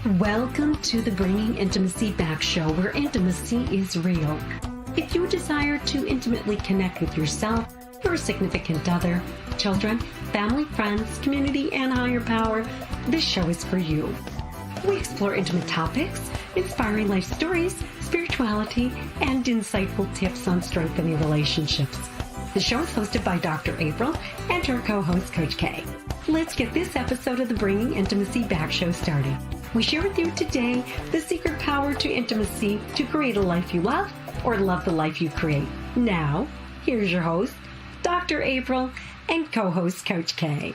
Welcome to the Bringing Intimacy Back show, where intimacy is real. If you desire to intimately connect with yourself, your significant other, children, family, friends, community, and higher power, this show is for you. We explore intimate topics, inspiring life stories, spirituality, and insightful tips on strengthening relationships. The show is hosted by Dr. April and her co-host, Coach K. Let's get this episode of the Bringing Intimacy Back show started. We share with you today the secret power to intimacy to create a life you love or love the life you create. Now, here's your host, Dr. April, and co-host, Coach K.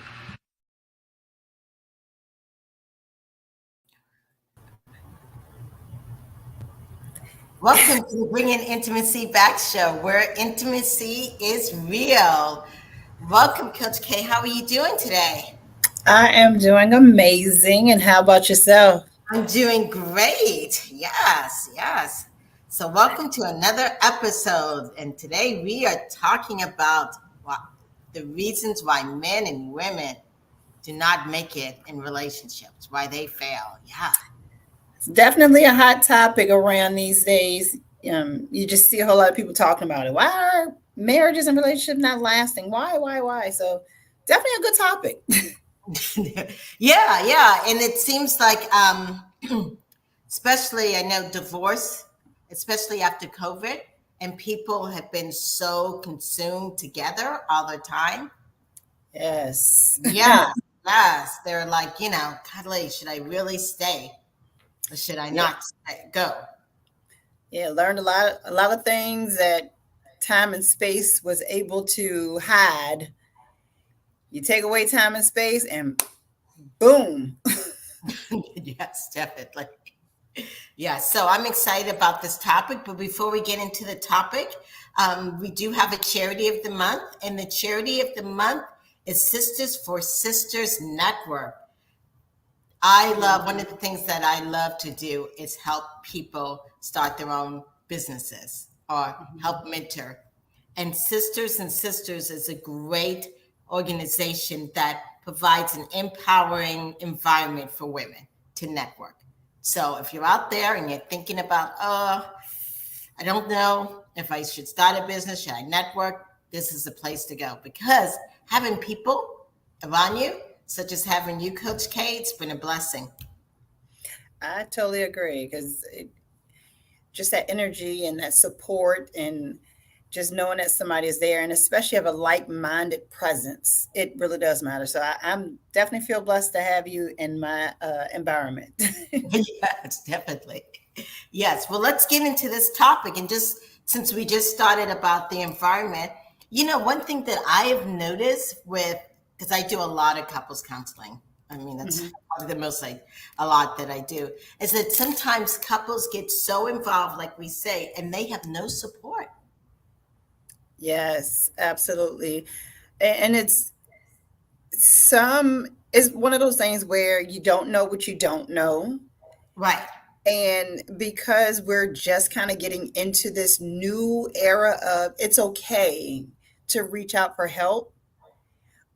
Welcome to the Bringing Intimacy Back show, where intimacy is real. Welcome, Coach K. How are you doing today? I am doing amazing. And how about yourself? I'm doing great. Yes. So welcome to another episode. And today we are talking about the reasons why men and women do not make it in relationships, why they fail. Yeah. It's definitely a hot topic around these days. You just see a whole lot of people talking about it. Why are marriages and relationships not lasting? Why? So definitely a good topic. Yeah. And it seems like, especially I know divorce, especially after COVID, and people have been so consumed together all the time. Yes. Yes. They're like, golly, should I really stay? Or should I not go? Yeah, learned a lot of things that time and space was able to hide. You take away time and space and boom. Yes, definitely. Yeah, so I'm excited about this topic. But before we get into the topic, we do have a charity of the month. And the charity of the month is Sisters for Sisters Network. One of the things that I love to do is help people start their own businesses or help mentor. And Sisters and Sisters is a great organization that provides an empowering environment for women to network. So if you're out there and you're thinking about, I don't know if I should start a business, should I network? This is the place to go, because having people around you, such as having you, Coach K, it's been a blessing. I totally agree, because just that energy and that support and just knowing that somebody is there, and especially have a like-minded presence, it really does matter. So I'm definitely feel blessed to have you in my environment. Yes, definitely. Yes. Well, let's get into this topic. And just since we just started about the environment, one thing that I have noticed because I do a lot of couples counseling. I mean, that's probably the most a lot that I do, is that sometimes couples get so involved, like we say, and they have no support. Yes, absolutely. And it's one of those things where you don't know what you don't know. Right. And because we're just kind of getting into this new era of it's okay to reach out for help.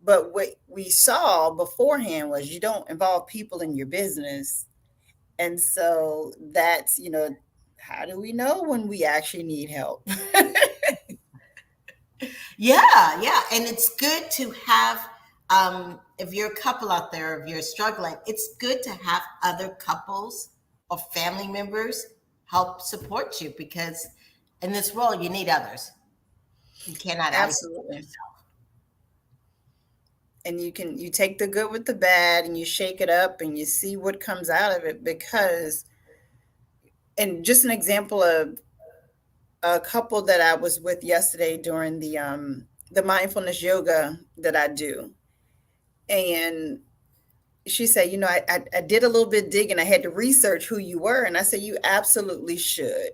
But what we saw beforehand was you don't involve people in your business. And so that's, how do we know when we actually need help? Yeah. And it's good to have, if you're a couple out there, if you're struggling, it's good to have other couples or family members help support you, because in this world, you need others. You cannot Absolutely. isolate yourself. And you take the good with the bad and you shake it up and you see what comes out of it. And just an example of a couple that I was with yesterday during the mindfulness yoga that I do. And she said, I did a little bit digging. I had to research who you were. And I said, you absolutely should.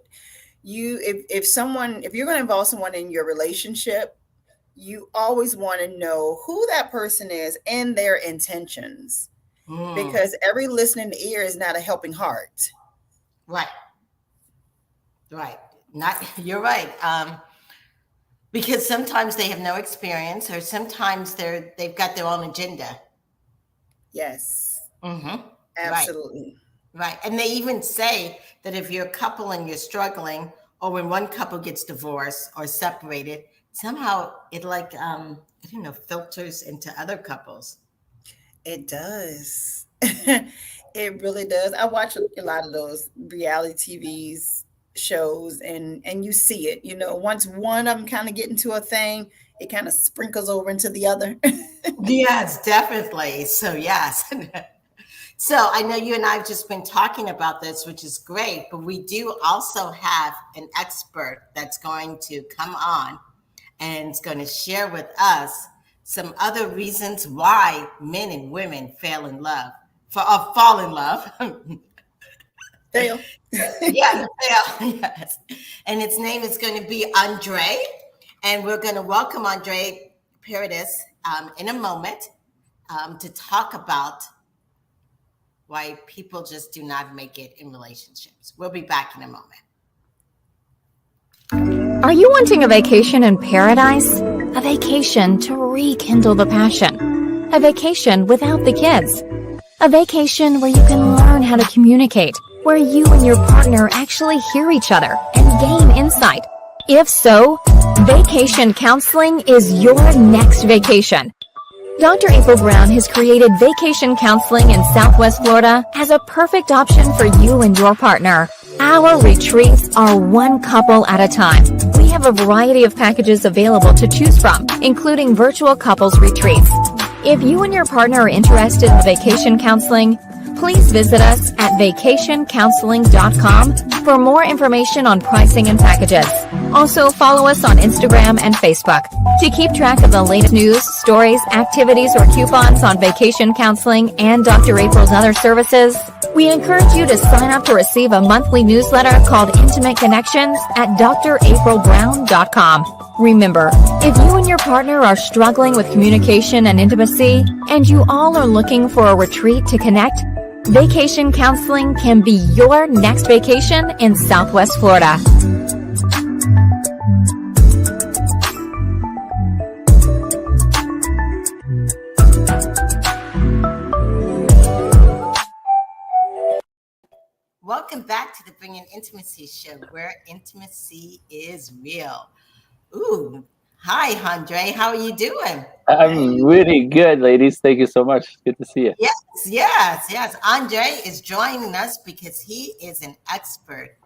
If you're going to involve someone in your relationship, you always want to know who that person is and their intentions, because every listening ear is not a helping heart. Right. You're right. Because sometimes they have no experience, or sometimes they've got their own agenda. Yes. Mm-hmm. Absolutely. Right. And they even say that if you're a couple and you're struggling, or when one couple gets divorced or separated, somehow it like I don't know, filters into other couples. It does. It really does. I watch a lot of those reality TVs shows, and you see it. Once one of them kind of get into a thing, it kind of sprinkles over into the other. Yes, definitely. So yes. So I know you and I have just been talking about this, which is great, but we do also have an expert that's going to come on and is going to share with us some other reasons why men and women fall in love. Fail. Yeah, fail. Yes. And its name is going to be Andre, and we're going to welcome Andre Paradis in a moment to talk about why people just do not make it in relationships. We'll be back in a moment. Are you wanting a vacation in paradise? A vacation to rekindle the passion. A vacation without the kids. A vacation where you can learn how to communicate, where you and your partner actually hear each other and gain insight. If so, vacation counseling is your next vacation. Dr. April Brown has created vacation counseling in Southwest Florida as a perfect option for you and your partner. Our retreats are one couple at a time. We have a variety of packages available to choose from, including virtual couples retreats. If you and your partner are interested in vacation counseling, please visit us at vacationcounseling.com for more information on pricing and packages. Also, follow us on Instagram and Facebook. To keep track of the latest news, stories, activities, or coupons on vacation counseling and Dr. April's other services, we encourage you to sign up to receive a monthly newsletter called Intimate Connections at draprilbrown.com. Remember, if you and your partner are struggling with communication and intimacy, and you all are looking for a retreat to connect, vacation counseling can be your next vacation in Southwest Florida. Welcome back to the Bringing Intimacy Show, where intimacy is real. Ooh, hi, Andre. How are you doing? I'm really good, ladies. Thank you so much. Good to see you. Yes. Andre is joining us because he is an expert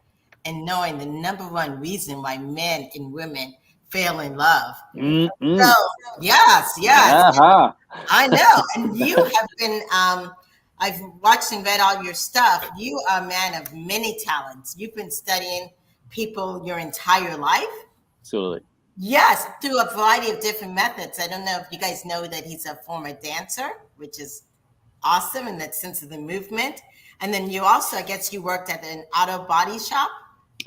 in knowing the number one reason why men and women fail in love. Mm-mm. So, yes. Uh-huh. I know. And you have been, I've watched and read all your stuff. You are a man of many talents. You've been studying people your entire life. Absolutely. Yes, through a variety of different methods. I don't know if you guys know that he's a former dancer, which is awesome in that sense of the movement. And then you also, I guess you worked at an auto body shop.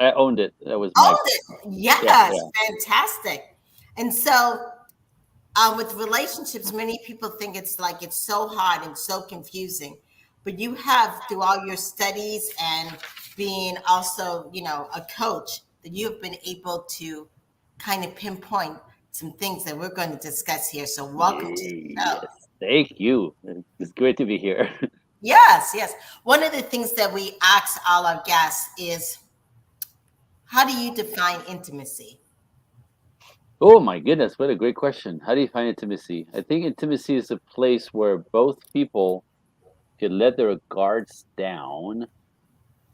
I owned it. That was my... Owned it. Yes, fantastic. And so with relationships, many people think it's so hard and so confusing. But you have, through all your studies and being also, a coach, that you have been able to kind of pinpoint some things that we're going to discuss here. So welcome to the show. Yes. Thank you. It's great to be here. Yes. One of the things that we ask all our guests is, how do you define intimacy? Oh my goodness, what a great question. How do you find intimacy? I think intimacy is a place where both people can let their guards down,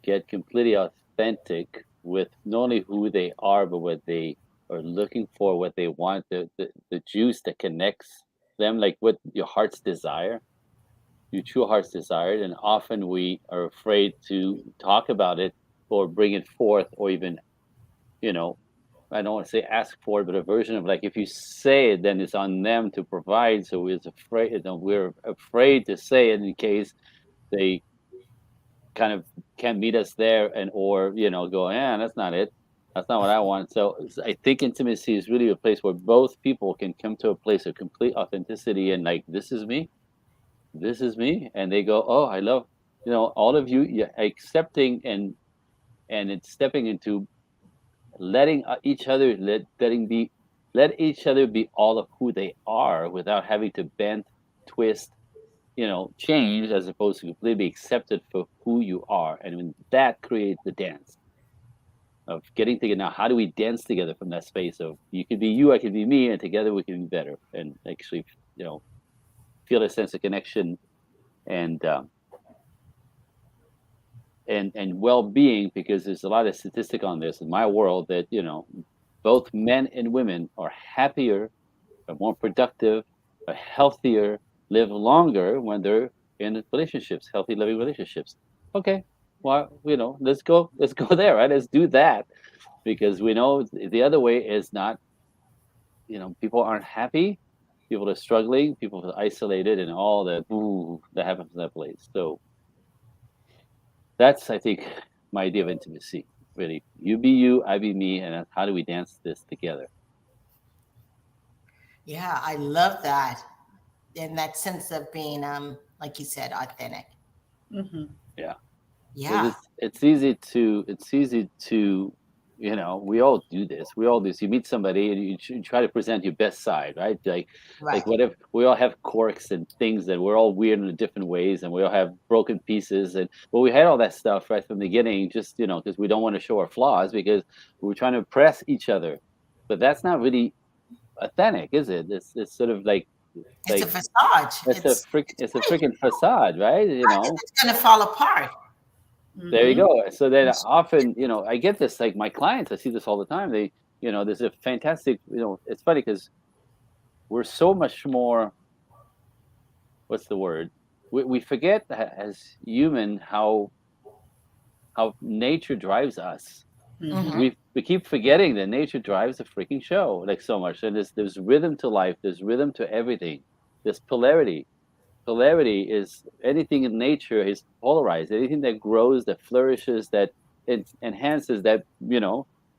get completely authentic with not only who they are, but what they are looking for, what they want, the juice that connects them, like what your heart's desire, your true heart's desire. And often we are afraid to talk about it or bring it forth, or even, I don't want to say ask for it, but a version of like, if you say it, then it's on them to provide. So we're afraid to say it in case they kind of can't meet us there, and or go, yeah, that's not it, that's not what I want. So I think intimacy is really a place where both people can come to a place of complete authenticity, and like, this is me, and they go, oh, I love all of you, accepting, and it's stepping into letting each other let each other be all of who they are, without having to bend, twist, change as opposed to completely accepted for who you are. And when that creates the dance of getting together. Now, how do we dance together from that space of you could be you, I could be me, and together we can be better and actually, feel a sense of connection and well-being, because there's a lot of statistic on this in my world that both men and women are happier, are more productive, are healthier, live longer when they're in relationships, healthy living relationships. Okay, well, let's go there, right? Let's do that, because we know the other way is not. People aren't happy, people are struggling, people are isolated, and all that that happens in that place. So that's, I think, my idea of intimacy. Really, you be you, I be me, and how do we dance this together? Yeah, I love that. In that sense of being, like you said, authentic. Hmm. Yeah. Because Yeah, it's easy to we all do this. We all do this. You meet somebody and you try to present your best side, right? Like right. whatever. We all have quirks and things that we're all weird in different ways, and we all have broken pieces. And well, we had all that stuff right from the beginning, just because we don't want to show our flaws because we're trying to impress each other. But that's not really authentic, is it? It's sort of It's a like facade. it's a Fake. freaking facade, right? Right, it's going to fall apart. There you Hmm. go. So then often, I get this, like my clients, I see this all the time. There's a fantastic, it's funny because we're so much more, what's the word? We forget as human how nature drives us. Hmm. Hmm. We keep forgetting that nature drives the freaking show like so much. And there's rhythm to life. There's rhythm to everything. There's polarity. Polarity is anything in nature is polarized. Anything that grows, that flourishes, that enhances, that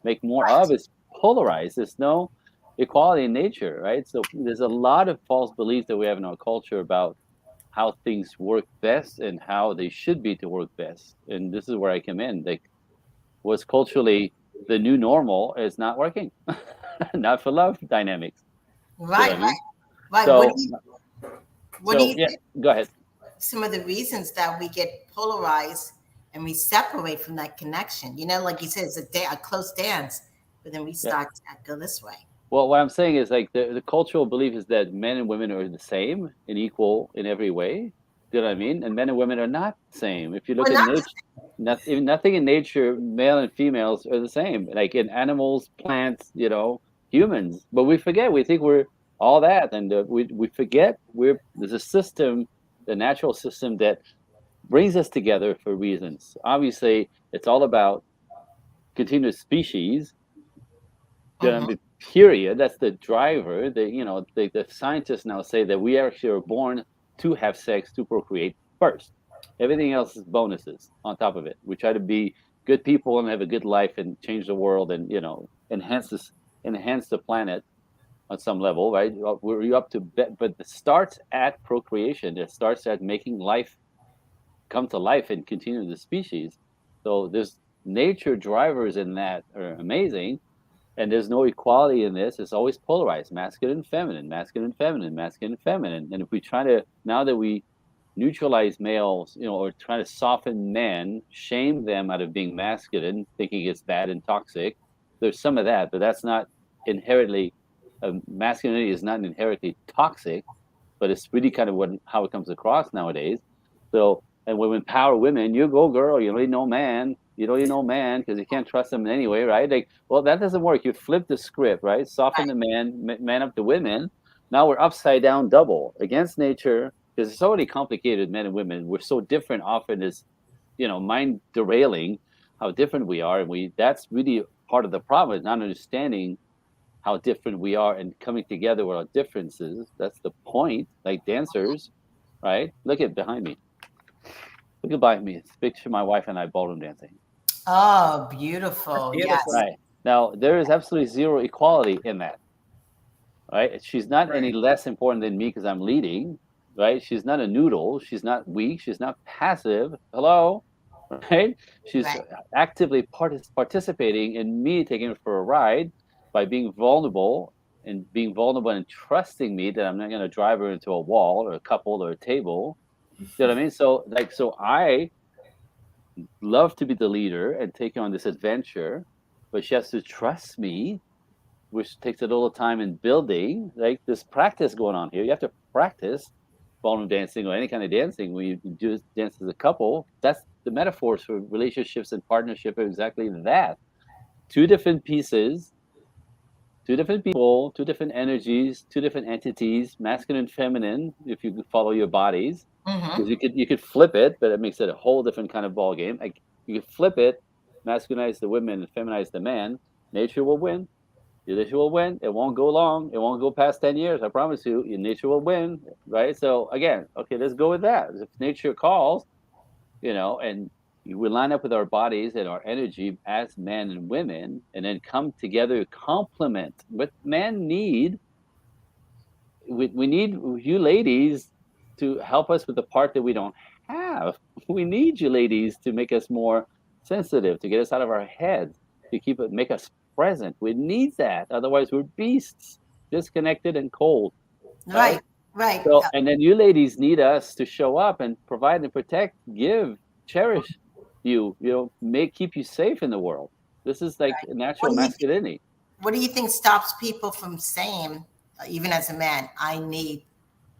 make more Right. of is polarized. There's no equality in nature, right? So there's a lot of false beliefs that we have in our culture about how things work best and how they should be to work best. And this is where I come in. Like what's culturally the new normal is not working, not for love dynamics. You know what Right, I right, mean? right. So What do you yeah, think go ahead. some of the reasons that we get polarized and we separate from that connection? Like you said, it's a close dance, but then we Yeah. start to go this way. Well, what I'm saying is like the cultural belief is that men and women are the same and equal in every way. You know what I mean? And men and women are not the same. If you look Well, at not nature, nothing in nature, male and females are the same. Like in animals, plants, humans. But we forget. We think we're all that, and we forget there's a system, the natural system that brings us together for reasons. Obviously, it's all about continuous species. hmm Period. That's the driver. The scientists now say that we actually are born to have sex to procreate first. Everything else is bonuses on top of it. We try to be good people and have a good life and change the world and enhance the planet on some level, right? We're up to but it starts at procreation. It starts at making life come to life and continue the species. So there's nature drivers in that are amazing, and there's no equality in this. It's always polarized, masculine, feminine, masculine, feminine, masculine, feminine. And if we try to now that we neutralize males, or try to soften men, shame them out of being masculine, thinking it's bad and toxic. There's some of that, but that's not inherently masculinity is not inherently toxic, but it's really kind of how it comes across nowadays. So, and when we empower women, you go girl, you don't need no man, you don't need no man because you can't trust them anyway, right? Like, well, that doesn't work. You flip the script, right? Soften the man up the women. Now we're upside down double against nature because it's already complicated. Men and women, we're so different. Often is, mind derailing how different we are, and that's really part of the problem is not understanding how different we are and coming together with our differences. That's the point. Like dancers, right? Look at behind me. Look at behind me. It's a picture of my wife and I ballroom dancing. Oh, That's beautiful. beautiful. Yes. Right. Now there is absolutely zero equality in that. Right? She's not any Right. less important than me because I'm leading. Right? She's not a noodle. She's not weak. She's not passive. Hello. Right? She's Right. actively participating in me taking her for a ride by being vulnerable and trusting me that I'm not going to drive her into a wall or a couple or a table. You know what I mean? So like, so I love to be the leader and take on this adventure, but she has to trust me, which takes a little time in building. Like this practice going on here. You have to practice ballroom dancing or any kind of dancing when you do dance as a couple. That's the metaphors for relationships and partnership are exactly that. Two different pieces, two different people, two different energies, two different entities, masculine and feminine, if you could follow your bodies. Mm-hmm. Because you could flip it, but it makes it a whole different kind of ball game. Like you could flip it, masculinize the women and feminize the man. Nature will win. Your nature will win. It won't go long. It won't go past 10 years. I promise you. Your nature will win. Right. So again, okay, let's go with that. If nature calls, and we line up with our bodies and our energy as men and women, and then come together to complement what men need. We need you ladies to help us with the part that we don't have. We need you ladies to make us more sensitive, to get us out of our heads, to make us present. We need that. Otherwise, we're beasts, disconnected and cold, right? Right, right. So, and then you ladies need us to show up and provide and protect, give, cherish you, keep you safe in the world. This is like What natural do you masculinity. What do you think stops people from saying, even as a man, I need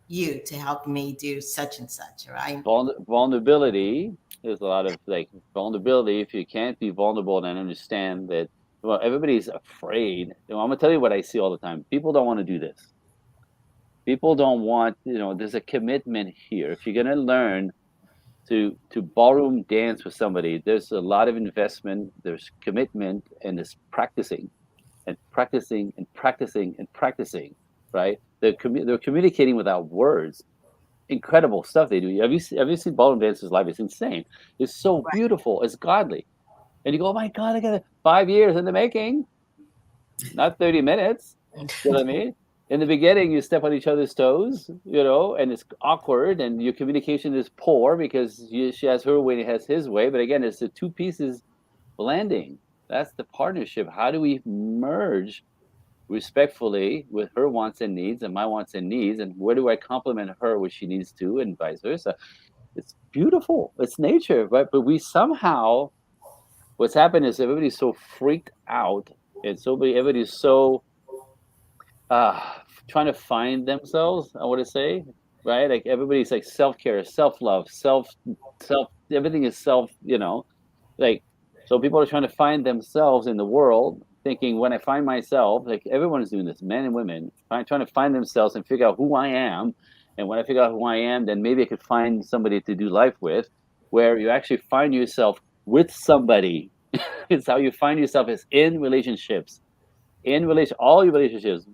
you to help me do such and such, right? Vulnerability. There's a lot of like vulnerability. If you can't be vulnerable and understand that, well, everybody's afraid. I'm gonna tell you what I see all the time. People don't want to do this. People don't want. There's a commitment here. If you're gonna learn to ballroom dance with somebody, there's a lot of investment. There's commitment, and there's practicing, and practicing, and practicing, and practicing. Right? They're communicating without words. Incredible stuff they do. Have you seen ballroom dancers live? It's insane. It's so Right. beautiful. It's godly. And you go, oh my God, I got 5 years in the making, not 30 minutes. You know what I mean? In the beginning, you step on each other's toes, and it's awkward, and your communication is poor because she has her way and he has his way. But again, it's the two pieces blending. That's the partnership. How do we merge respectfully with her wants and needs and my wants and needs, and where do I compliment her what she needs to, and vice versa? It's beautiful. It's nature, right? But we somehow, what's happened is everybody's so freaked out, and everybody's so uh trying to find themselves, I want to say, right? Like everybody's like self-care, self-love, self everything is self, like, so people are trying to find themselves in the world, thinking when I find myself, like everyone is doing this, men and women, trying to find themselves and figure out who I am. And when I figure out who I am, then maybe I could find somebody to do life with, where you actually find yourself with somebody. It's how you find yourself, is in relationships, all your relationships,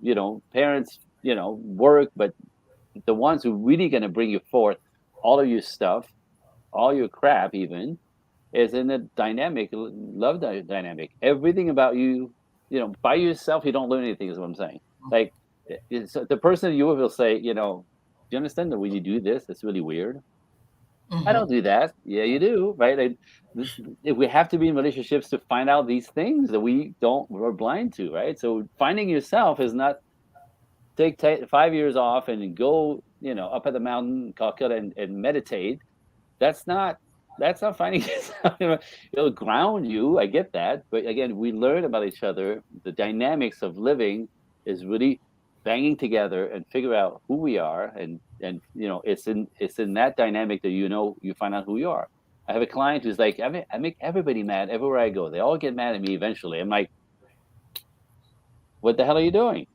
parents, work, but the ones who really going to bring you forth, all of your stuff, all your crap, even, is in the dynamic, love dynamic. Everything about you, by yourself, you don't learn anything, is what I'm saying. Like, it's the person you will say, do you understand that when you do this, it's really weird? I Mm-hmm. don't do that. Yeah, you do, right? Like, if we have to be in relationships to find out these things that we're blind to, right? So finding yourself is not take 5 years off and go, up at the mountain, Calcutta, and meditate. That's not finding yourself. It'll ground you. I get that, but again, we learn about each other. The dynamics of living is really banging together and figure out who we are, and it's in that dynamic that you find out who you are. I have a client who's like, I make everybody mad everywhere I go. They all get mad at me eventually. I'm like, what the hell are you doing?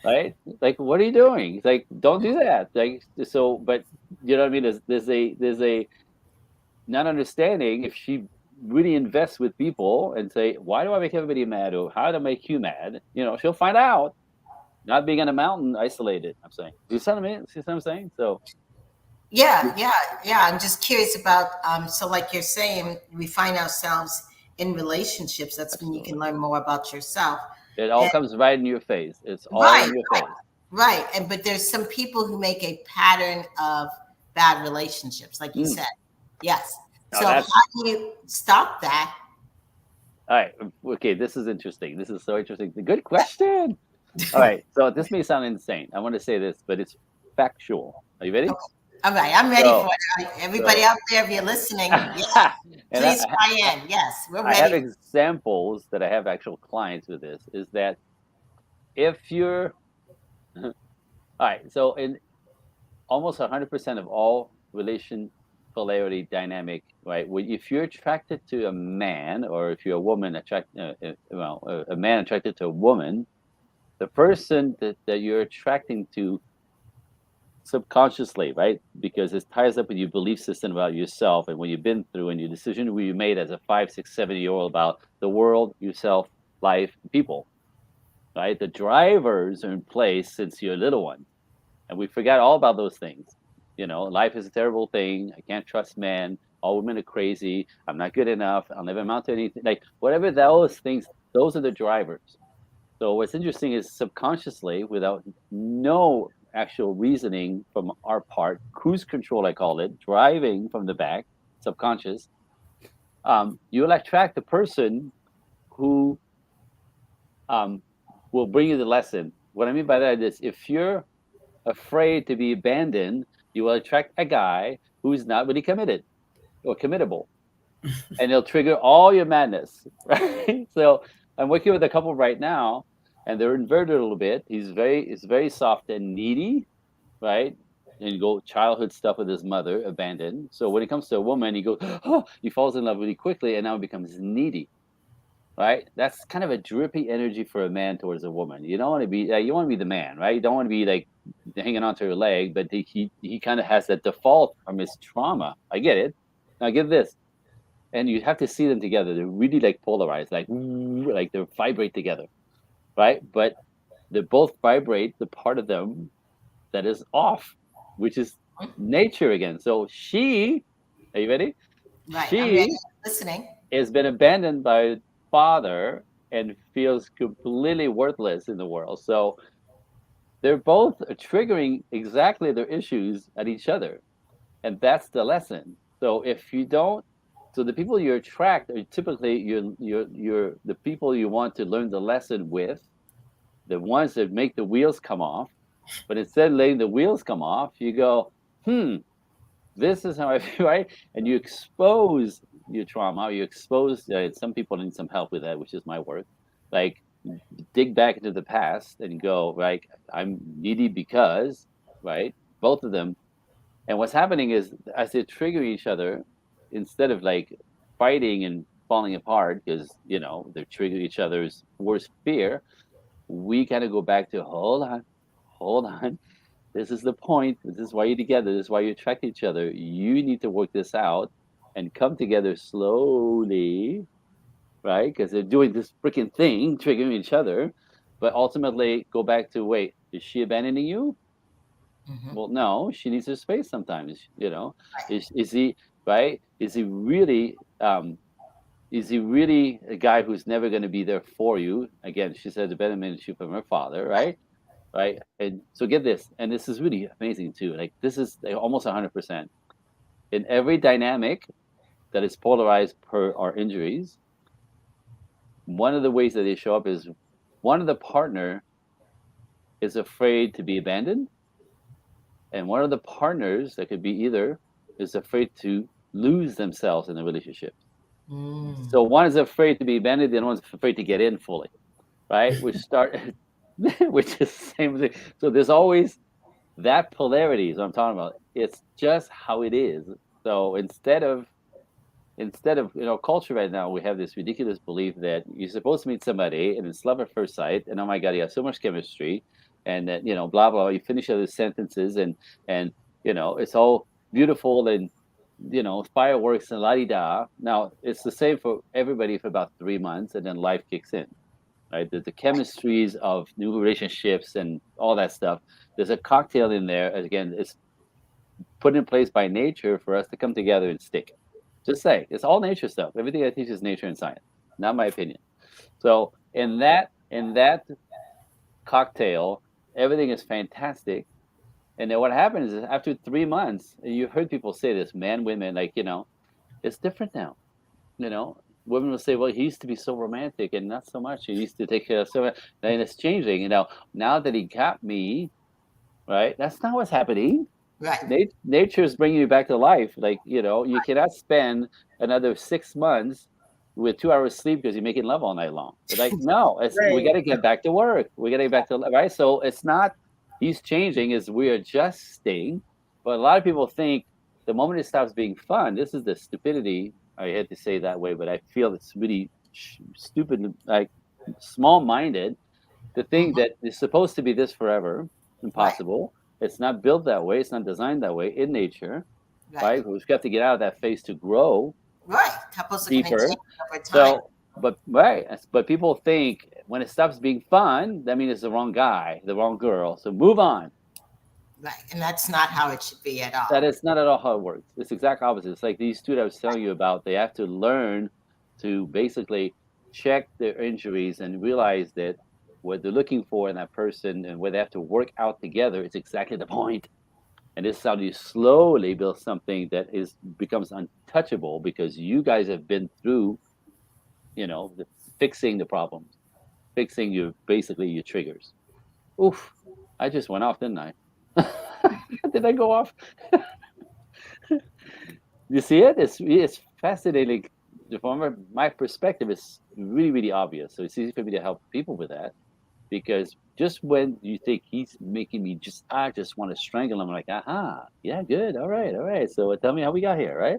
Right? Like, what are you doing? It's like, don't do that. Like, so, but you know what I mean? There's a not understanding. If she really invests with people and say, why do I make everybody mad, or how to make you mad, she'll find out. Not being on a mountain isolated, I'm saying. Do you see what I mean? See what I'm saying? So Yeah, yeah, yeah. I'm just curious about, so like you're saying, we find ourselves in relationships. That's when you can absolutely, learn more about yourself. it all And comes right in your face. It's all right, in your face. right. But there's some people who make a pattern of bad relationships, like you Mm. said. Yes. Now So how that's do you stop that? all right. Okay, this is interesting. This is so interesting. Good question. All right. So this may sound insane. I want to say this, but it's factual. Are you ready? Okay. All right, I'm ready So, for it. Everybody so out there, if you're listening, yes, and please try in. Yes, we're I have ready. examples that I have actual clients with this. Is that if you're all right? So in almost 100% of all relation polarity dynamic, right? If you're attracted to a man, or if you're a woman a man attracted to a woman, the person that you're attracting to subconsciously, right? Because it ties up with your belief system about yourself and what you've been through and your decision you made as a 5, 6, 7 year old about the world, yourself, life, people, right? The drivers are in place since you're a little one. And we forgot all about those things. Life is a terrible thing. I can't trust men. All women are crazy. I'm not good enough. I'll never amount to anything. Like, whatever those things, those are the drivers. So what's interesting is subconsciously, without no actual reasoning from our part, cruise control, I call it, driving from the back, subconscious, you'll attract the person who um, will bring you the lesson. What I mean by that is, if you're afraid to be abandoned, you will attract a guy who's not really committed or committable, and they'll trigger all your madness, right? So I'm working with a couple right now, and they're inverted a little bit. He's very soft and needy, right? And you go childhood stuff with his mother, abandoned. So when it comes to a woman, he goes, oh, he falls in love really quickly, and now becomes needy, right? That's kind of a drippy energy for a man towards a woman. You don't want to be you want to be the man, right? You don't want to be like hanging onto her leg, but he kind of has that default from his trauma. I get it. Now get this, and you have to see them together. They're really like polarized, like they vibrate together, right? But they both vibrate the part of them that is off, which is nature again. So are you ready? Right, I'm ready. She Listening. has been abandoned by her father and feels completely worthless in the world. So they're both triggering exactly their issues at each other. And that's the lesson. So if you don't, so the people you attract are typically you're the people you want to learn the lesson with, the ones that make the wheels come off. But instead of letting the wheels come off, you go, this is how I feel, right? And you expose your trauma. You expose. Some people need some help with that, which is my work. Like, dig back into the past and go, right? I'm needy because, right? Both of them. And what's happening is, as they trigger each other, instead of like fighting and falling apart because they're triggering each other's worst fear, we kind of go back to hold on. This is the point. This is why you're together. This is why you attract each other. You need to work this out and come together slowly, right? Because they're doing this freaking thing, triggering each other. But ultimately, go back to, wait, is she abandoning you? Well, no, she needs her space sometimes. Is he right? Is he really a guy who's never going to be there for you? Again, she said abandonment issue from her father, right? Right. And so get this, and this is really amazing too. Like, this is like almost 100% in every dynamic that is polarized per our injuries. One of the ways that they show up is one of the partner is afraid to be abandoned, and one of the partners, that could be either, is afraid to lose themselves in the relationship. So one is afraid to be abandoned, the other one's afraid to get in fully, right? Which is the same thing. So there's always that polarity is what I'm talking about. It's just how it is. So instead of culture right now, we have this ridiculous belief that you're supposed to meet somebody and it's love at first sight, and oh my god, you have so much chemistry, and that blah blah. You finish other sentences, and it's all beautiful, and fireworks and la di da. Now it's the same for everybody for about 3 months, and then life kicks in. Right, the chemistries of new relationships and all that stuff. There's a cocktail in there. Again, it's put in place by nature for us to come together and stick. Just say it's all nature stuff. Everything I teach is nature and science, not my opinion. So in that cocktail, everything is fantastic. And then what happens is, after 3 months, and you've heard people say this, men, women, like, it's different now. Women will say, well, he used to be so romantic and not so much. He used to take care of so much. And it's changing. Now that he got me, right? That's not what's happening. Right. Nature is bringing you back to life. Like, you cannot spend another 6 months with 2 hours sleep because you're making love all night long. It's like, no, we got Right. to get back to work. We got to get back to right. So it's not he's changing, is we're adjusting. But a lot of people think the moment it stops being fun, this is the stupidity. I hate to say it that way, but I feel it's really stupid, like small-minded to think Hmm. that it's supposed to be this forever. Right. Impossible. It's not built that way. It's not designed that way in nature, Right. right? We've got to get out of that phase to grow Right. Couples are going to deeper. change over time. So, but right, but people think when it stops being fun, that means it's the wrong guy, the wrong girl. So move on. Right. And that's not how it should be at That all. is not at all how it works. It's the exact opposite. It's like these two that I was telling you about. They have to learn to basically check their injuries and realize that what they're looking for in that person and where they have to work out together is exactly the point. And this is how you slowly build something that is becomes untouchable because you guys have been through, fixing the problems, fixing your triggers. Oof! I just went off, didn't I? Did I go off? You see it? It's fascinating. From my perspective, it's really really obvious. So it's easy for me to help people with that because just when you think he's making me I just want to strangle him. I'm like, aha, yeah, good, all right. So tell me how we got here, right?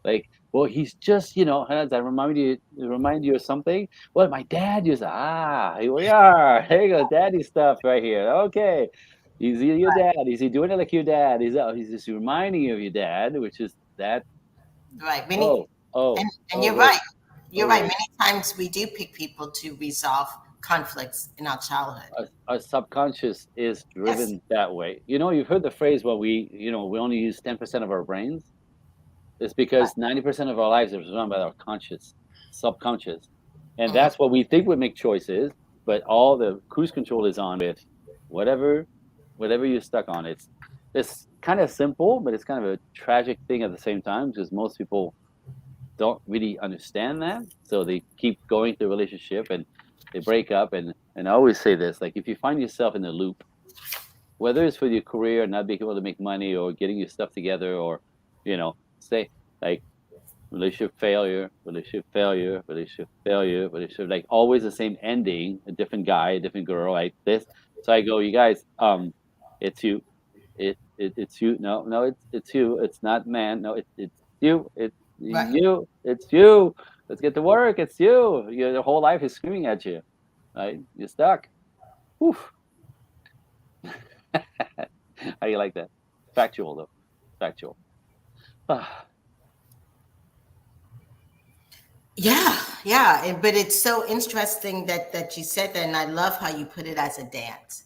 Like, well, he's just, does that remind you of something? Well, my dad used here we are. Here you go, daddy stuff right here. Okay. Is he your dad? Is he doing it like your dad? He's just reminding you of your dad, which is that. Right. Oh, oh, And oh, you're wait, right. You're oh, right. wait. Many times we do pick people to resolve conflicts in our childhood. Our subconscious is Yes. driven that way. You've heard the phrase, well, we only use 10% of our brains. It's Right. because 90% of our lives is run by our conscious, subconscious. And Hmm. that's what we think would make choices, but all the cruise control is on with whatever whatever you're stuck on. It's kind of simple, but it's kind of a tragic thing at the same time because most people don't really understand that. So they keep going through a relationship and they break up and I always say this, like if you find yourself in a loop, whether it's for your career, not being able to make money or getting your stuff together or, say like relationship failure, relationship, like always the same ending, a different guy, a different girl, like this. So I go, you guys, it's you. It's you. No, it's you. It's not man. No, it's you. It's Right. you. It's you. Let's get to work. It's you. Your whole life is screaming at you. Right? You're stuck. Oof. How you like that? Factual though. Factual. Ah, Yeah. Yeah. But it's so interesting that you said that, and I love how you put it as a dance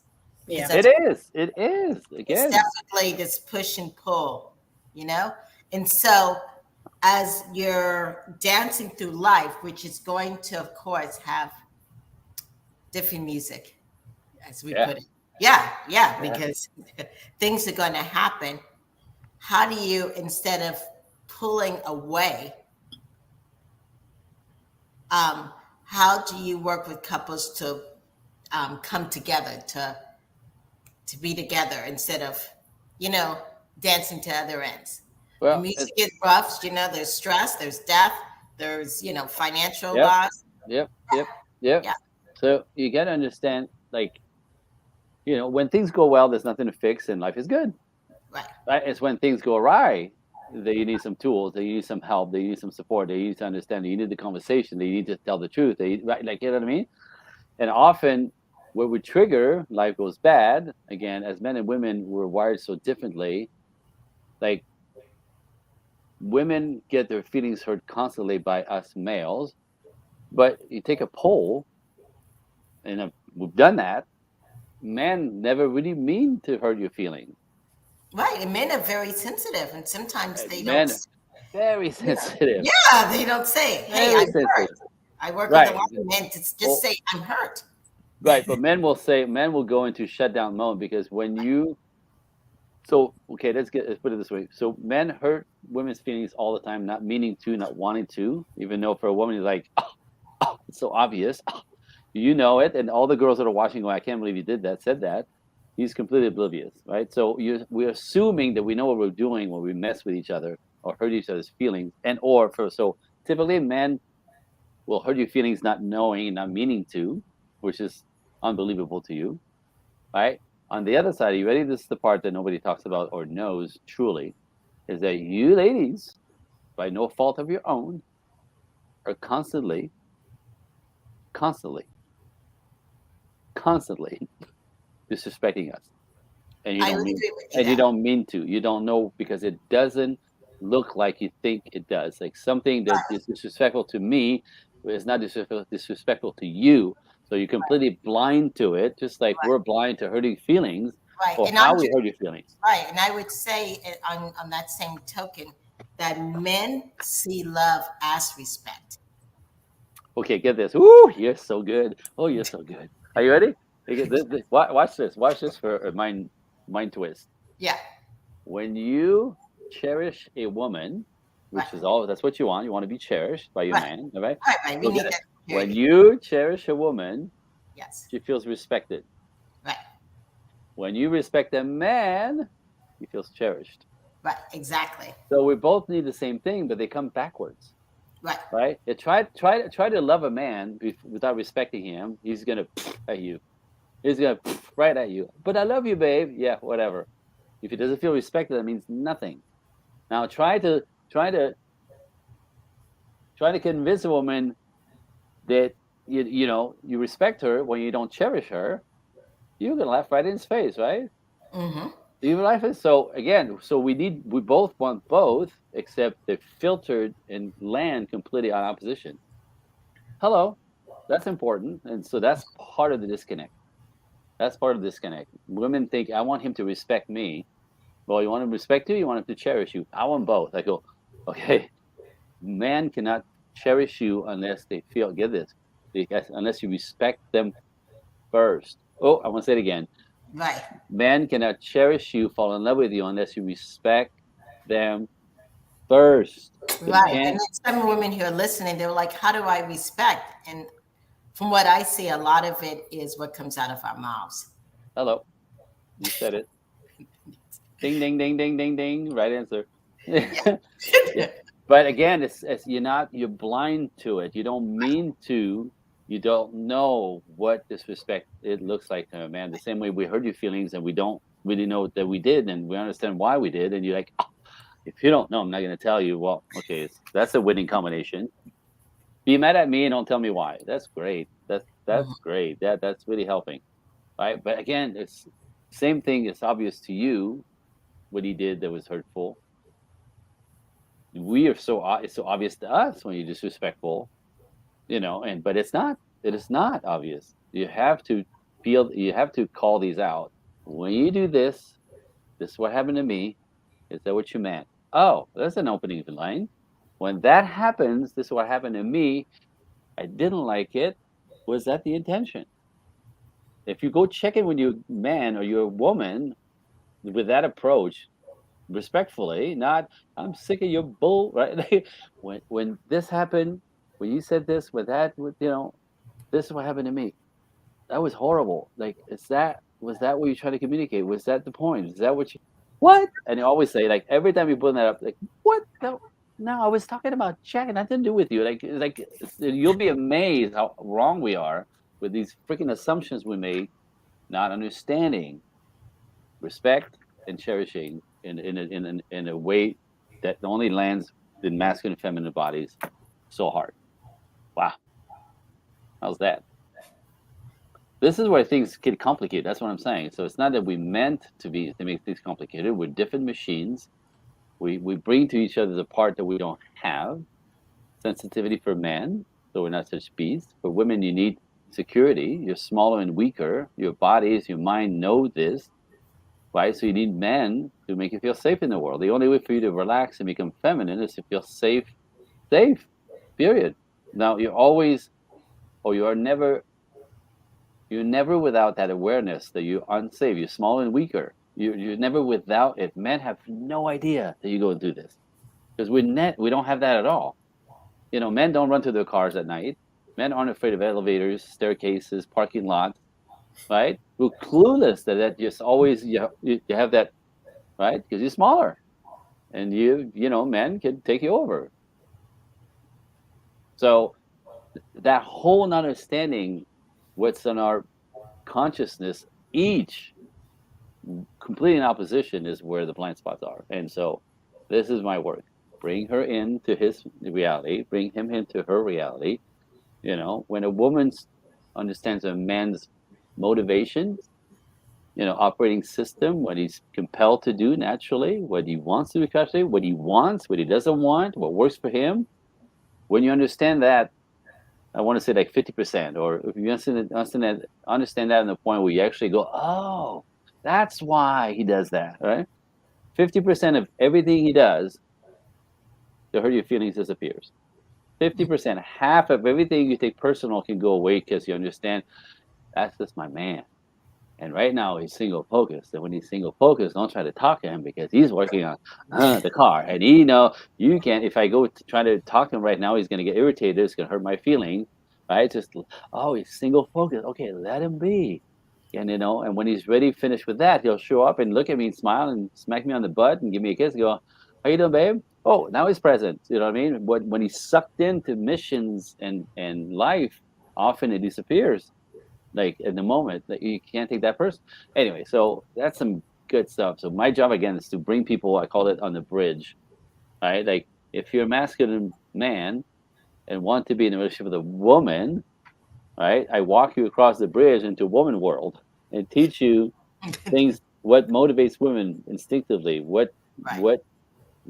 because Yeah. that's it is. It is. it's Again. definitely this push and pull, you know. And so, as you're dancing through life, which is going to, of course, have different music, as we Yeah. put it. Yeah. Yeah. Yeah. Because things are going to happen. How do you, instead of pulling away, um, how do you work with couples to come together, to be together instead of, you know, dancing to other ends? The Well, music is rough, you know, there's stress, there's death, there's, you know, financial yep, loss. yep, yep, yep. Yeah. So you got to understand, like, when things go well, there's nothing to fix and life is good. Right. Right? It's when things go awry that you need some tools, that you need some help, that you need some support, that you need to understand, that you need the conversation, that you need to tell the truth. Right? Like, you know what I mean? And often, where we trigger, life goes bad. Again, as men and women, we're wired so differently. Like, women get their feelings hurt constantly by us males. But you take a poll, and we've done that. Men never really mean to hurt your feelings. Right. And men are very sensitive, and sometimes they don't. Men, very sensitive, Yeah, they don't say, "Hey, very I'm hurt." sensitive. I work with a Right. lot of men to just Well, say, "I'm hurt." right. But men will go into shutdown mode because when you, so okay, let's put it this way. So men hurt women's feelings all the time, not meaning to, not wanting to, even though for a woman, it's like, oh, it's so obvious. You know it, and all the girls that are watching go, I can't believe you did that, said that. He's completely oblivious, right? So we're assuming that we know what we're doing when we mess with each other or hurt each other's feelings, so typically men will hurt your feelings not knowing, not meaning to, which is unbelievable to you, right? On the other side, are you ready? This is the part that nobody talks about or knows truly, is that you ladies, by no fault of your own, are constantly, constantly disrespecting us. And you I don't would mean agree with you and you that. don't mean to. You don't know because it doesn't look like you think it does. Like something that is disrespectful to me is not disrespectful to you. So you're completely blind to it, just like we're blind to hurting feelings Right. or And how we hurt your feelings. right. And I would say on that same token that men see love as respect. Okay, get this. Ooh, you're so good. Oh, you're so good. Are you ready? Okay, watch this. Watch this for a mind twist. Yeah. When you cherish a woman, Right. which is all that's what you want to be cherished by your Right. man, all right? Right. Right. We So need get it. that When security. you cherish a woman, Yes. she feels respected. Right. When you respect a man, he feels cherished. Right. Exactly. So we both need the same thing, but they come backwards, Right. right? Try to love a man without respecting him. He's gonna at you. He's gonna right at you. But I love you, babe. Yeah, whatever. If he doesn't feel respected, that means nothing. Now try to try to convince a woman that you respect her when you don't cherish her. You're gonna laugh right in his face, right? Mm-hmm. You laugh it. So again, we both want both, except they're filtered and land completely on opposition. Hello, that's important, and so that's part of the disconnect. That's part of the disconnect. Women think I want him to respect me. Well, you want him to respect you. You want him to cherish you. I want both. I go, okay. Man cannot cherish you unless they feel. Get this, unless you respect them first. Oh, I want to say it again. Right. Man cannot cherish you, fall in love with you unless you respect them first. So you Right. And can't. then some women who are listening, they're like, how do I respect? And from what I see, a lot of it is what comes out of our mouths. Hello, you said it. Ding, ding, ding, ding, ding, ding. Right answer. Yeah. But again, it's you're blind to it. You don't mean to. You don't know what disrespect it looks like to a man. The same way we hurt your feelings and we don't really know that we did, and we understand why we did, and you're like, "Oh, if you don't know, I'm not going to tell you." Well, okay, that's a winning combination. Be mad at me and don't tell me why. That's great. That's great. That's really helping, right? But again, it's same thing. It's obvious to you what he did that was hurtful. We are it's so obvious to us when you're disrespectful, and but it's not. It is not obvious. You have to you have to call these out. When you do this is what happened to me. Is that what you meant? Oh, that's an opening line. When that happens, this is what happened to me. I didn't like it. Was that the intention? If you go check in with your man or your woman with that approach, respectfully, not I'm sick of your bull, right? When this happened, when you said this, with that, this is what happened to me. That was horrible. Like, was that what you trying to communicate? Was that the point? Is that what you what? And you always say, like, every time you bring that up, like, what? No, I was talking about Jack and nothing to do with you. Like you'll be amazed how wrong we are with these freaking assumptions we made, not understanding respect and cherishing in a way that only lands in masculine and feminine bodies so hard. Wow, how's that? This is where things get complicated. That's what I'm saying. So it's not that we meant to make things complicated. We're different machines. We bring to each other the part that we don't have. Sensitivity for men, so we're not such beasts. For women, you need security. You're smaller and weaker. Your bodies, your mind know this, right? So you need men to make you feel safe in the world. The only way for you to relax and become feminine is to feel safe. Safe. Period. Now you're always, or you're never without that awareness that you're unsafe. You're smaller and weaker. You're never without it. Men have no idea that you're going through this because we don't have that at all. Men don't run to their cars at night. Men aren't afraid of elevators, staircases, parking lots. right? We're clueless that just always you have that, right? Because you're smaller, and men can take you over. So that whole understanding what's in our consciousness, each complete in opposition, is where the blind spots are. And so this is my work. Bring her into his reality, bring him into her reality. When a woman understands a man's motivations, operating system, what he's compelled to do naturally, what he wants to do naturally, what he wants, what he doesn't want, what works for him. When you understand that, I want to say like 50%, or if you understand that in the point where you actually go, oh, that's why he does that, right? 50% of everything he does to hurt your feelings disappears. 50%, half of everything you take personal can go away because you understand that's just my man. And right now he's single focused. And when he's single focused, don't try to talk to him because he's working on the car. And you can't. If I go to try to talk to him right now, he's going to get irritated. It's going to hurt my feelings, right? Just he's single focused. Okay, let him be. And when he's ready, finished with that, he'll show up and look at me and smile and smack me on the butt and give me a kiss and go, "How you doing, babe?" Oh, now he's present. You know what I mean? When he's sucked into missions and life, often it disappears like in the moment that you can't take that person anyway. So that's some good stuff. So my job again is to bring people, I call it, on the bridge, right? Like if you're a masculine man and want to be in a relationship with a woman, right, I walk you across the bridge into woman world and teach you things, what motivates women instinctively, what Right. what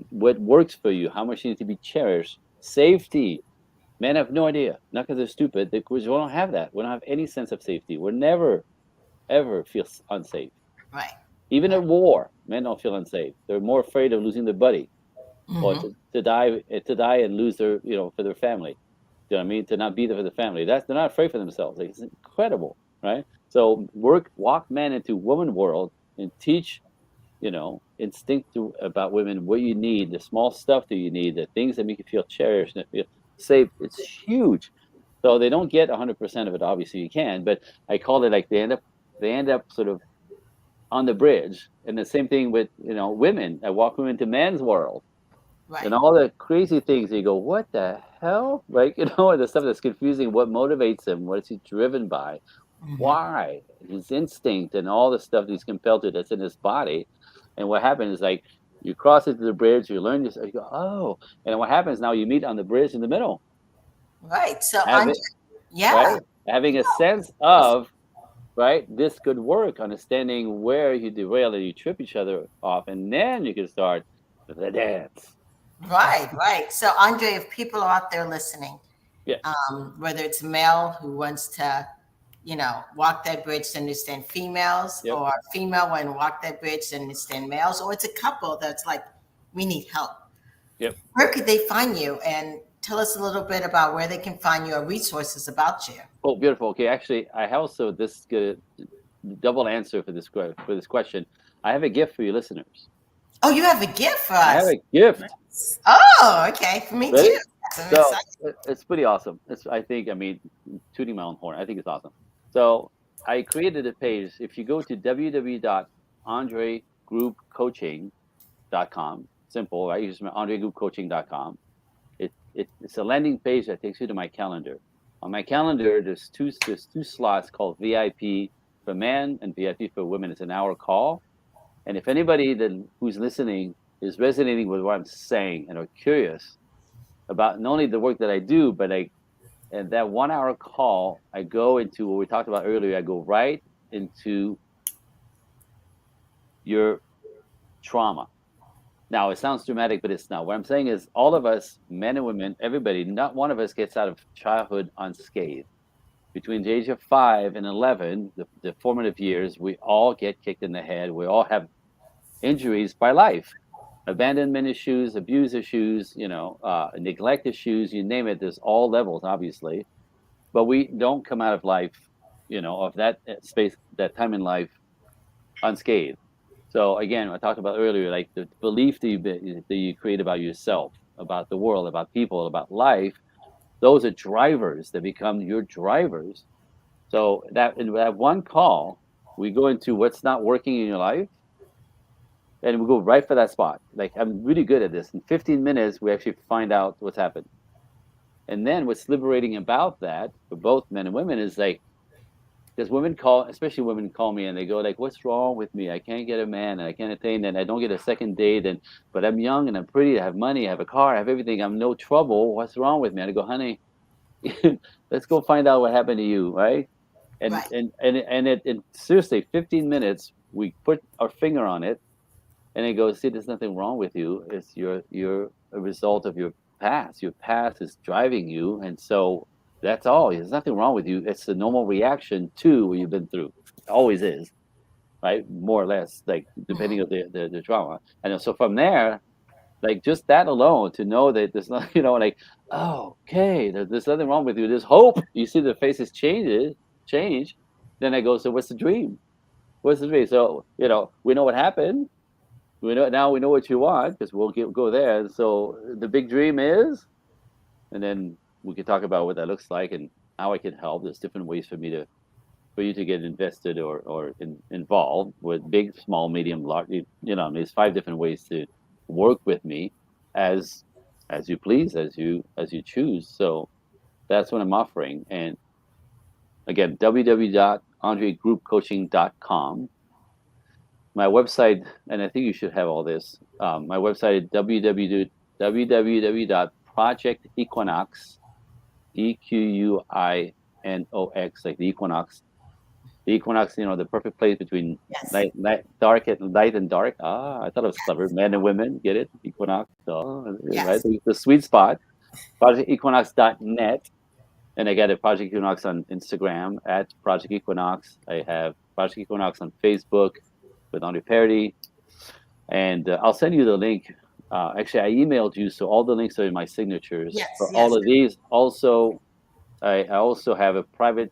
what works for you, how much you need to be cherished, safety. Men have no idea, not because they're stupid, because we don't have that. We don't have any sense of safety. We're never ever feel unsafe. Right. Even at war, men don't feel unsafe. They're more afraid of losing their buddy, or Hmm. to die and lose their, for their family. You know what I mean? To not be there for the family. They're not afraid for themselves. Like, it's incredible, right? So walk men into woman world and teach, instinct about women, what you need, the small stuff that you need, the things that make you feel cherished and feel safe. It's huge. So they don't get 100% of it. Obviously, you can, but I call it like they end up sort of on the bridge. And the same thing with women. I walk them into men's world Right. and all the crazy things. You go, what the hell? Like the stuff that's confusing. What motivates him? What is he driven by? Hmm. Why? His instinct and all the stuff that he's compelled to, that's in his body. And what happens is like you cross into the bridge, you learn this, you go, oh, and what happens now? You meet on the bridge in the middle, Right. So have Andre, it yeah. right, having a sense of right, this could work, understanding where you derail and you trip each other off, and then you can start the dance. Right. Right. So Andre, if people are out there listening, Yeah. whether it's a male who wants to, walk that bridge to understand females, Yep. or female want to walk that bridge to understand males, or it's a couple that's like, we need help. Yep. Where could they find you? And tell us a little bit about where they can find your resources about you. Oh, beautiful. Okay, actually, I also this good double answer for this question. I have a gift for you listeners. Oh, you have a gift for I have us. a gift. Oh, okay. For me Ready? too. I'm So excited. it's pretty awesome. Tooting my own horn. I think it's awesome. So I created a page. If you go to www.andregroupcoaching.com, simple, right? You just andregroupcoaching.com. It's a landing page that takes you to my calendar. On my calendar, there's two slots called VIP for men and VIP for women. It's an hour call. And if anybody who's listening is resonating with what I'm saying and are curious about not only the work that I do, but and that 1 hour call, I go into what we talked about earlier. I go right into your trauma. Now, it sounds dramatic, but it's not. What I'm saying is, all of us, men and women, everybody, not one of us gets out of childhood unscathed. Between the age of 5 and 11, the formative years, we all get kicked in the head. We all have injuries by life, abandonment issues, abuse issues, neglect issues, you name it. There's all levels, obviously, but we don't come out of life, of that space, that time in life, unscathed. So again, I talked about earlier, like the belief that you create about yourself, about the world, about people, about life. Those are drivers that become your drivers So that in that one call, we go into what's not working in your life, and we go right for that spot. Like I'm really good at this. In 15 minutes, we actually find out what's happened. And then what's liberating about that for both men and women is like, because women call, especially women call me and they go like, "What's wrong with me? I can't get a man, and I can't attain, and I don't get a second date, and but I'm young and I'm pretty, I have money, I have a car, I have everything, I'm no trouble. What's wrong with me?" And I go, "Honey, let's go find out what happened to you, right?" And Right. in seriously, 15 minutes, we put our finger on it, and it goes, "See, there's nothing wrong with you. It's you're a result of your past. Your past is driving you, and so that's all. There's nothing wrong with you. It's a normal reaction to what you've been through. It always is, right? More or less, like depending Mhm. on the trauma. And so from there, like just that alone, to know that there's not, like, oh, okay, there's nothing wrong with you. There's hope. You see the faces change. Then I go, so what's the dream? What's the dream? So we know what happened. We know now. We know what you want because go there. And so the big dream is, and then we can talk about what that looks like and how I can help. There's different ways for you to get invested or involved with big, small, medium, large. There's 5 different ways to work with me as you please, as you choose. So that's what I'm offering. And again, www.andregroupcoaching.com. My website, and I think you should have all this. My website is www.projectequinox, EQUINOX, like the equinox. The equinox, the perfect place between Yes. light and dark. Ah, I thought it was clever. Men and women, get it? Equinox. Oh, right. Yes. The sweet spot. ProjectEquinox.net. And I got a Project Equinox on Instagram at Project Equinox. I have Project Equinox on Facebook with Andre Paradis. And I'll send you the link. Actually, I emailed you, so all the links are in my signatures Yes. for all Yes. of these. Also, I also have a private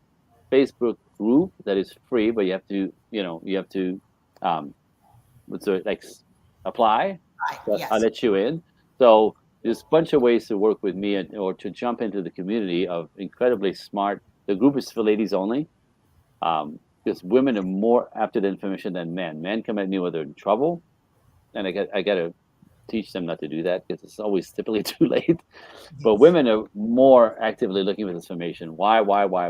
Facebook group that is free, but you have to um, like apply. Right. But I'll Yes. let you in. So there's a bunch of ways to work with me or to jump into the community of incredibly smart. The group is for ladies only, because women are more after the information than men. Men come at me when they're in trouble, and I got to teach them not to do that because it's always typically too late. But Yes. women are more actively looking for this information. Why can't I?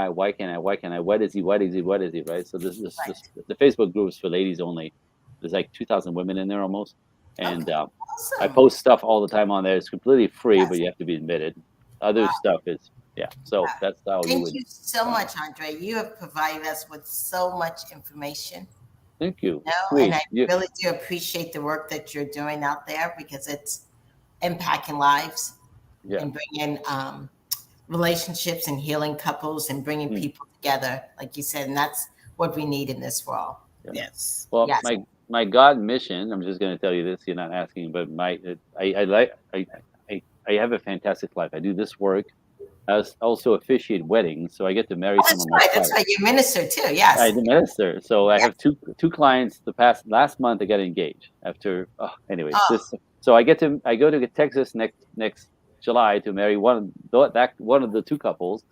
Why can't I? What is he? What is he? What is he? Right. So this Right. the Facebook group is for ladies only. There's like 2,000 women in there almost, and Okay. I Awesome. post stuff all the time on there. It's completely free, but Yes. you have to be admitted. Other Wow. stuff is So Wow. that's how you Thank would you so find it. much, Andre. You have provided us with so much information. Thank you. And Sweet. I You. really do appreciate the work that you're doing out there because it's impacting lives Yeah. and bringing relationships and healing couples and bringing Mm, people together, like you said. And that's what we need in this world. yeah. Yes. Well, Yes. my God mission. I'm just going to tell you this. You're not asking, but I like I have a fantastic life. I do this work. I also officiate weddings, so I get to marry Oh, some that's of my right. That's clients. right. You minister too. I Yes. do minister, so I Yes. have two clients. The past last month, I got engaged. After anyways, Oh, this so I go to Texas next July to marry one of the two couples.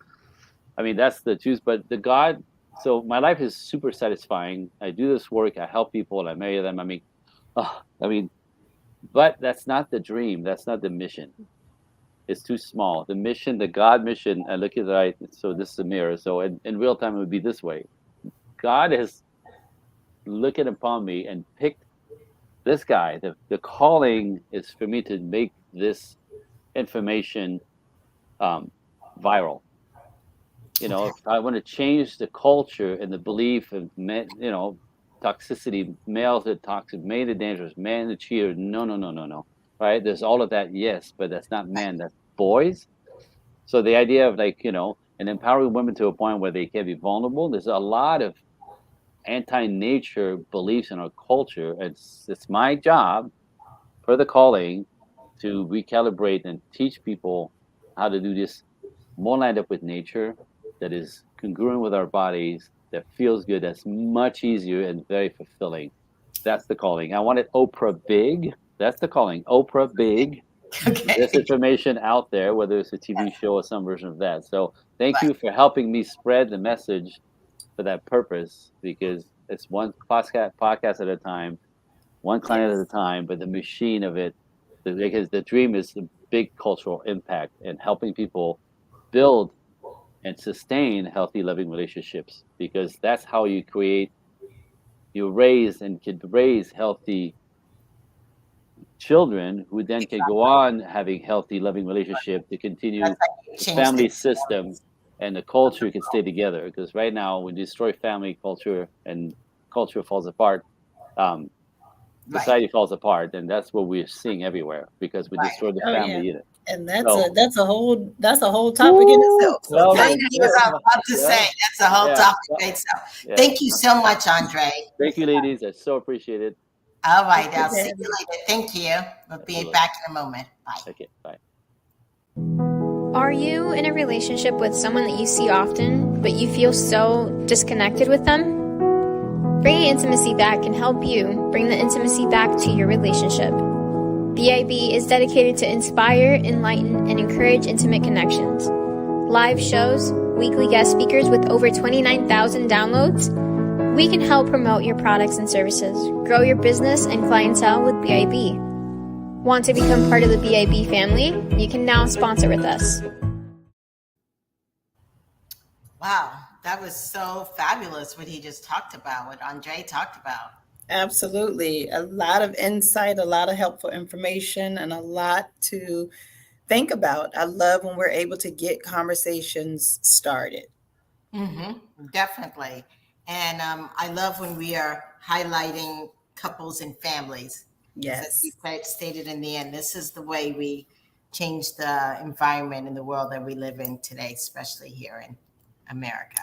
I mean, that's the choose, but the God. So my life is super satisfying. I do this work. I help people, and I marry them. I mean, but that's not the dream. That's not the mission. It's too small. The mission, the God mission, I look at it right. So this is a mirror. So in real time, it would be this way. God is looking upon me and picked this guy. The calling is for me to make this information um, viral. okay. If I want to change the culture and the belief of men, toxicity, males are toxic, men are dangerous, men are cheaters. No, no, no, no, no. Right? There's all of that, yes, but that's not men, that's boys. So the idea of and empowering women to a point where they can be vulnerable. There's a lot of anti-nature beliefs in our culture. It's my job for the calling to recalibrate and teach people how to do this more lined up with nature, that is congruent with our bodies, that feels good, that's much easier and very fulfilling. That's the calling. I want it Oprah big. That's the calling. Oprah big. Okay. There's information out there, whether it's a TV show or some version of that. So thank Right. you for helping me spread the message for that purpose, because it's one podcast at a time, one client at a Yes. time, but the machine of it, because the dream is the big cultural impact and helping people build and sustain healthy, loving relationships, because that's how you raise and can raise healthy children who then can go on having healthy, loving relationship to continue That's how you the change family things. system, and the culture can stay together. Because right now, we destroy family culture and culture falls apart. Um, Right. Society falls apart, and that's what we're seeing everywhere because we Right. destroy the Oh yeah. family unit. And So, that's a whole topic in itself. So well, That's thank what you. I'm about to say. yeah, That's a whole yeah, topic yeah, right. So yeah. thank you so much, Andre. Thank you, ladies. I so appreciate it. All right. Good I'll to see have you you. later. Thank you. We'll be Absolutely. back in a moment. Bye. Okay, bye. Are you in a relationship with someone that you see often, but you feel so disconnected with them? Bringing Intimacy Back can help you bring the intimacy back to your relationship. BIB is dedicated to inspire, enlighten, and encourage intimate connections. Live shows, weekly guest speakers with over 29,000 downloads. We can help promote your products and services, grow your business and clientele with BIB. Want to become part of the BIB family? You can now sponsor with us. Wow. That was so fabulous what he just talked about, what Andre talked about. Absolutely. A lot of insight, a lot of helpful information, and a lot to think about. I love when we're able to get conversations started. Definitely. And I love when we are highlighting couples and families. As you Yes. stated in the end, this is the way we change the environment in the world that we live in today, especially here in America.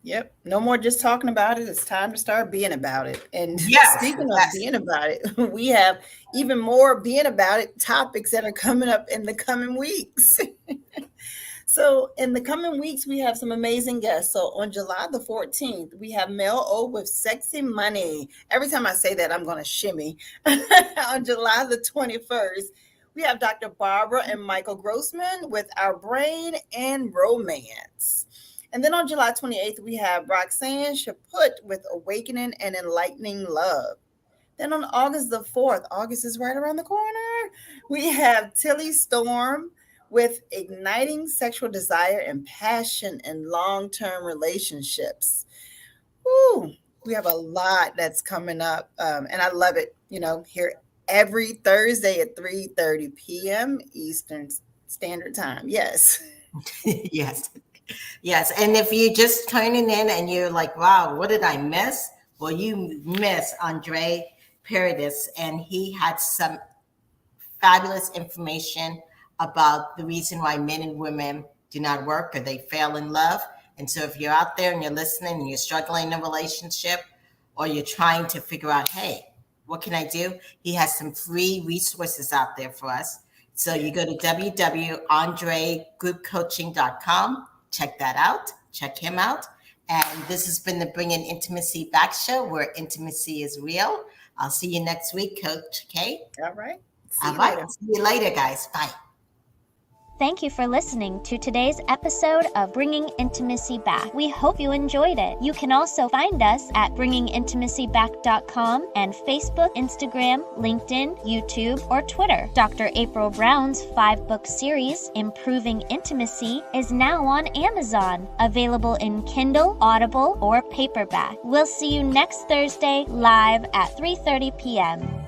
Yep. No more just talking about it. It's time to start being about it. And Yes, speaking of yes. being about it, we have even more being about it topics that are coming up in the coming weeks. So in the coming weeks, we have some amazing guests. So on July the 14th, we have Mel O with Sexy Money. Every time I say that, I'm going to shimmy. On July the 21st, we have Dr. Barbara and Michael Grossman with Our Brain and Romance. And then on July 28th, we have Roxanne Chaput with Awakening and Enlightening Love. Then on August the 4th, August is right around the corner, we have Tilly Storm with Igniting Sexual Desire and Passion in Long-Term Relationships. Woo, we have a lot that's coming up, and I love it. Here every Thursday at 3:30 p.m. Eastern Standard Time. Yes. Yes. Yes. And if you're just tuning in and you're like, wow, what did I miss? Well, you miss Andre Paradis, and he had some fabulous information about the reason why men and women do not work or they fail in love. And so if you're out there and you're listening and you're struggling in a relationship, or you're trying to figure out, hey, what can I do? He has some free resources out there for us. So you go to www.andregroupcoaching.com. Check that out. Check him out. And this has been the Bringing Intimacy Back show, where intimacy is real. I'll see you next week, Coach K. All right. See All you right. later. See you later, guys. Bye. Thank you for listening to today's episode of Bringing Intimacy Back. We hope you enjoyed it. You can also find us at bringingintimacyback.com and Facebook, Instagram, LinkedIn, YouTube, or Twitter. Dr. April Brown's 5-book series, Improving Intimacy, is now on Amazon, available in Kindle, Audible, or paperback. We'll see you next Thursday live at 3:30 p.m.